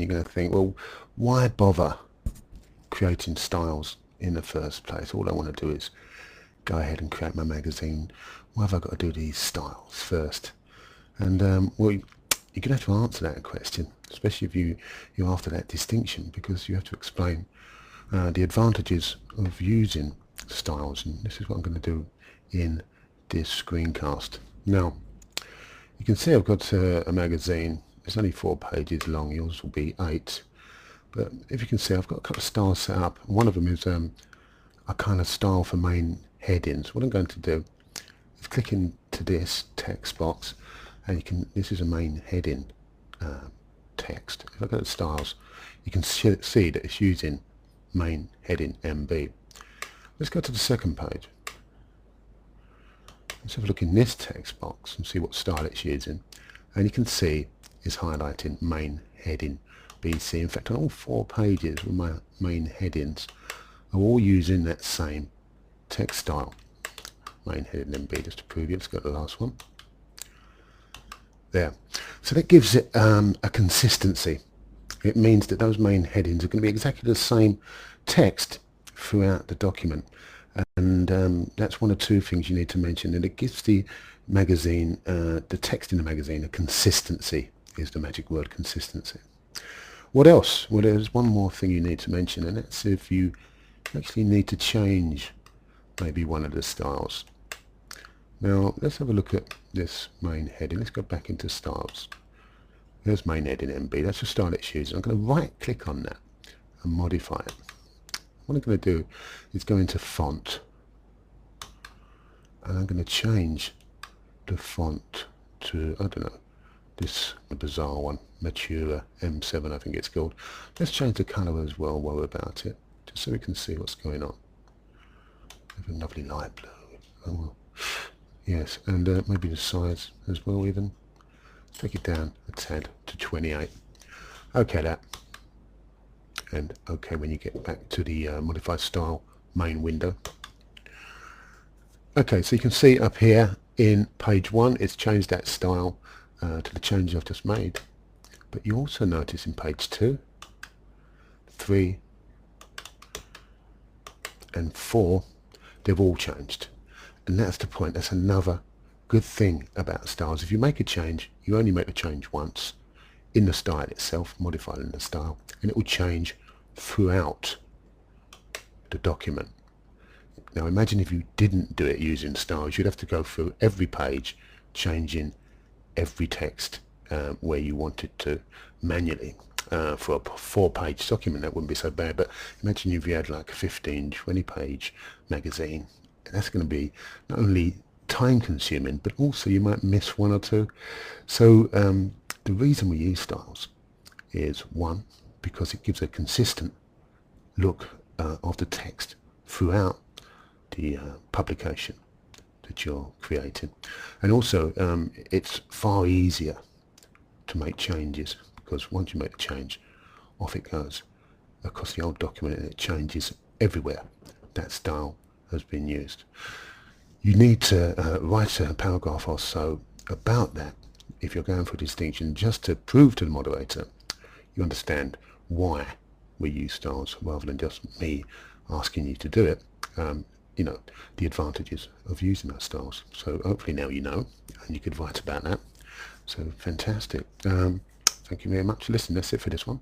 you're going to think, well, why bother creating styles in the first place? All I want to do is go ahead and create my magazine. Why have I got to do these styles first? And well, you're going to have to answer that question, especially if you're after that distinction, because you have to explain the advantages of using styles, and this is what I'm going to do in this screencast. Now, you can see I've got a magazine. It's only 4 pages long. Yours will be 8. But if you can see, I've got a couple of styles set up. One of them is a kind of style for main headings. What I'm going to do is click into this text box, and you can. This is a main heading text. If I go to styles, you can see that it's using main heading MB. Let's go to the second page. Let's have a look in this text box and see what style it's using, and you can see it's highlighting main heading BC. In fact, on all 4 pages with my main headings are all using that same text style, main heading MB. Just to prove it, let's go to the last one. There. So that gives it a consistency. It means that those main headings are going to be exactly the same text throughout the document, and that's one of 2 things you need to mention, and it gives the magazine, the text in the magazine, a consistency. Is the magic word, consistency. What else? Well, there's one more thing you need to mention, and that's if you actually need to change maybe one of the styles. Now let's have a look at this main heading. Let's go back into styles. There's main heading MB. That's the style it's using. I'm going to right click on that and modify it. What I'm going to do is go into font, and I'm going to change the font to, I don't know, this bizarre one, Mature M7 I think it's called. Let's change the colour as well while we're about it, just so we can see what's going on. Have a lovely light blue. Oh, well. Yes, and maybe the size as well even. Take it down a tad to 28. OK that. And OK when you get back to the modify style main window. OK, so you can see up here in page 1 it's changed that style to the change I've just made. But you also notice in page 2, 3 and 4 they've all changed. And that's the point. That's another good thing about styles. If you make a change, you only make the change once in the style itself, modifying the style, and it will change throughout the document. Now imagine if you didn't do it using styles, you'd have to go through every page changing every text where you wanted to manually. For a 4-page document that wouldn't be so bad, but imagine if you had like a 15-20 page magazine. That's going to be not only time consuming, but also you might miss 1 or 2. So the reason we use styles is, 1, because it gives a consistent look of the text throughout the publication that you're creating, and also it's far easier to make changes, because once you make a change, off it goes across the old document, and it changes everywhere that style has been used. You need to write a paragraph or so about that if you're going for a distinction, just to prove to the moderator you understand why we use styles, rather than just me asking you to do it. You know, the advantages of using those styles. So hopefully now you know, and you could write about that. So fantastic. Thank you very much for listening. That's it for this one.